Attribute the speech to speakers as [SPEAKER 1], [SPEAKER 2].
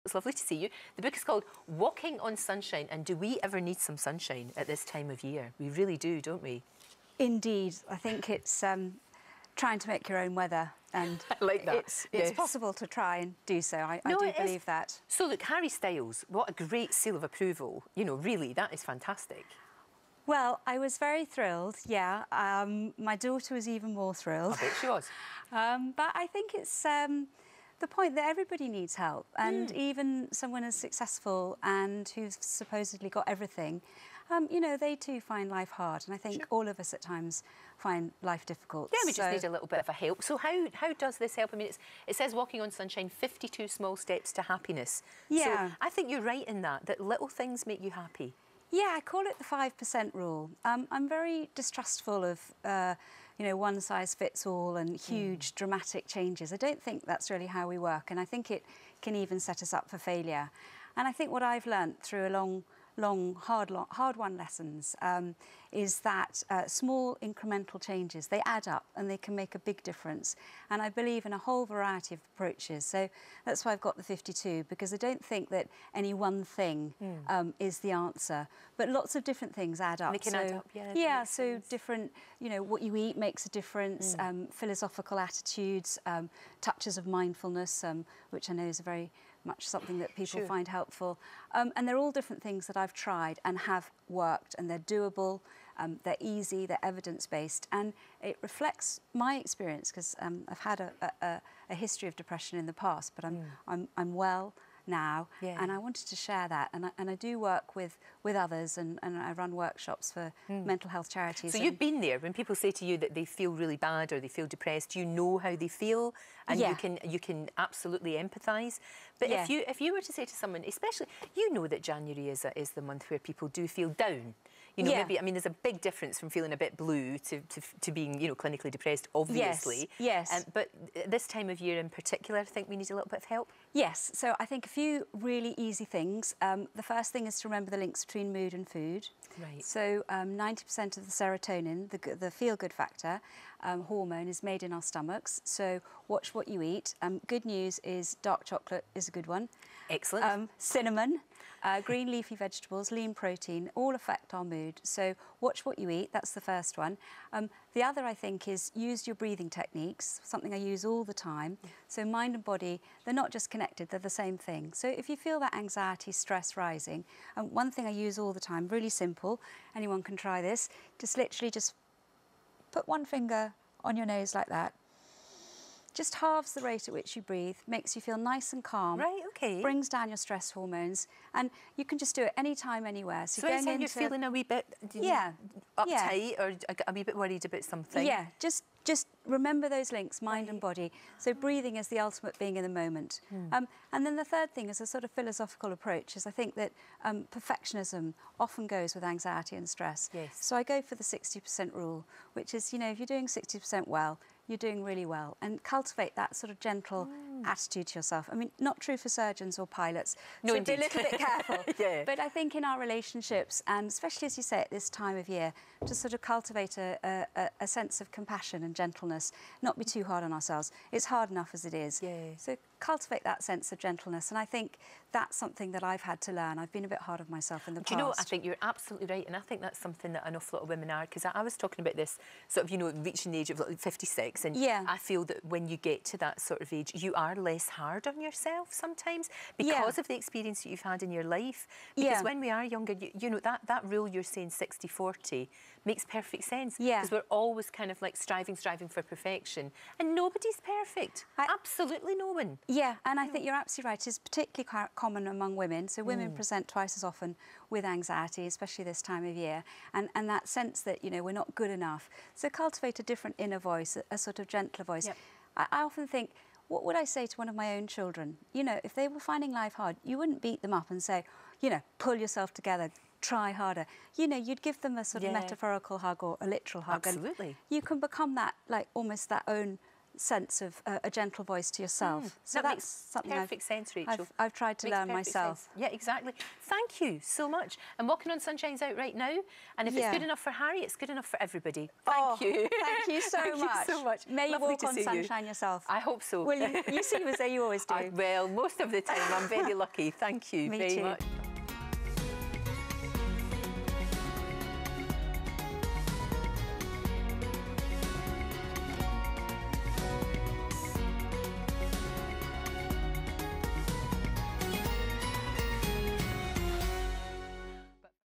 [SPEAKER 1] It's lovely to see you. The book is called Walking on Sunshine, and do we ever need some sunshine at this time of year? We really do, don't we?
[SPEAKER 2] Indeed. I think it's trying to make your own weather, and
[SPEAKER 1] I like that.
[SPEAKER 2] It's possible to try and do so. I do believe that.
[SPEAKER 1] So look, Harry Styles, what a great seal of approval. You know, really, that is fantastic.
[SPEAKER 2] Well, I was very thrilled, yeah. My daughter was even more thrilled.
[SPEAKER 1] I bet she was.
[SPEAKER 2] But I think it's the point that everybody needs help, and even someone as successful and who's supposedly got everything, you know, they too find life hard, and I think all of us at times find life difficult.
[SPEAKER 1] Yeah, we just need a little bit of a help. So how does this help? I mean, it says Walking on Sunshine, 52 small steps to happiness.
[SPEAKER 2] Yeah.
[SPEAKER 1] So I think you're right in that little things make you happy.
[SPEAKER 2] Yeah, I call it the 5% rule. I'm very distrustful of, you know, one size fits all and huge dramatic changes. I don't think that's really how we work, and I think it can even set us up for failure. And I think what I've learnt through a long, hard-won lessons is that small incremental changes, they add up and they can make a big difference. And I believe in a whole variety of approaches. So that's why I've got the 52, because I don't think that any one thing is the answer, but lots of different things add up.
[SPEAKER 1] They can add up, yeah.
[SPEAKER 2] Yeah, so different, you know, what you eat makes a difference, philosophical attitudes, touches of mindfulness, which I know is very much something that people find helpful. And they're all different things that I've tried and have worked, and they're doable, they're easy, they're evidence-based, and it reflects my experience, because I've had a history of depression in the past, but I'm well now, and I wanted to share that, and I do work with others, and I run workshops for mental health charities.
[SPEAKER 1] So you've been there. When people say to you that they feel really bad or they feel depressed, you know how they feel, and you can absolutely empathise. But if you were to say to someone, especially, you know that January is the month where people do feel down. You know, maybe, I mean, there's a big difference from feeling a bit blue to being, you know, clinically depressed, obviously.
[SPEAKER 2] Yes.
[SPEAKER 1] But this time of year in particular, I think we need a little bit of help.
[SPEAKER 2] Yes. So I think a few really easy things. The first thing is to remember the links between mood and food.
[SPEAKER 1] Right.
[SPEAKER 2] So 90% of the serotonin, the feel-good factor, hormone, is made in our stomachs. So watch what you eat. Good news is dark chocolate is a good one.
[SPEAKER 1] Excellent.
[SPEAKER 2] Cinnamon, green leafy vegetables, lean protein, all affect our mood. So watch what you eat, that's the first one. The other, I think, is use your breathing techniques, something I use all the time. So mind and body, they're not just connected, they're the same thing. So if you feel that anxiety, stress rising, one thing I use all the time, really simple, anyone can try this, literally just put one finger on your nose like that. Just halves the rate at which you breathe, makes you feel nice and calm.
[SPEAKER 1] Right, okay.
[SPEAKER 2] Brings down your stress hormones, and you can just do it anytime, anywhere.
[SPEAKER 1] So anytime you're feeling a wee bit uptight or a wee bit worried about something.
[SPEAKER 2] Yeah, just remember those links, mind and body. So breathing is the ultimate being in the moment. And then the third thing is a sort of philosophical approach, is I think that perfectionism often goes with anxiety and stress.
[SPEAKER 1] Yes.
[SPEAKER 2] So I go for the 60% rule, which is, you know, if you're doing 60% well, you're doing really well, and cultivate that sort of gentle attitude to yourself. I mean, not true for surgeons or pilots,
[SPEAKER 1] no,
[SPEAKER 2] so
[SPEAKER 1] indeed.
[SPEAKER 2] be a little bit careful.
[SPEAKER 1] But
[SPEAKER 2] I think in our relationships, and especially as you say at this time of year, to sort of cultivate a sense of compassion and gentleness, not be too hard on ourselves. It's hard enough as it is. So cultivate that sense of gentleness, and I think that's something that I've had to learn. I've been a bit hard on myself in the past.
[SPEAKER 1] Do you know, I think you're absolutely right, and I think that's something that an awful lot of women are, because I was talking about this sort of, you know, reaching the age of like 56, and I feel that when you get to that sort of age, you are less hard on yourself sometimes because of the experience that you've had in your life. Because when we are younger, you know, that rule you're saying, 60-40, makes perfect sense. Because we're always kind of like striving for perfection, and nobody's perfect. Absolutely no one.
[SPEAKER 2] Yeah, and I think you're absolutely right. It's particularly common among women. So women present twice as often with anxiety, especially this time of year, and that sense that, you know, we're not good enough. So cultivate a different inner voice, a sort of gentler voice. I often think, what would I say to one of my own children? You know, if they were finding life hard, you wouldn't beat them up and say, you know, pull yourself together, try harder. You know, you'd give them a sort of metaphorical hug or a literal hug.
[SPEAKER 1] Absolutely.
[SPEAKER 2] And you can become that, like, almost that own sense of a gentle voice to yourself. So that's something
[SPEAKER 1] perfect sense, Rachel.
[SPEAKER 2] I've tried to learn myself.
[SPEAKER 1] Sense. Yeah, exactly. Thank you so much. And Walking on Sunshine's out right now. And if it's good enough for Harry, it's good enough for everybody. Thank you.
[SPEAKER 2] Thank you so
[SPEAKER 1] Thank
[SPEAKER 2] much.
[SPEAKER 1] you so much.
[SPEAKER 2] May you walk on sunshine yourself.
[SPEAKER 1] I hope so.
[SPEAKER 2] Will you? You seem as though you always do.
[SPEAKER 1] Well, most of the time. I'm very lucky. Thank you very much.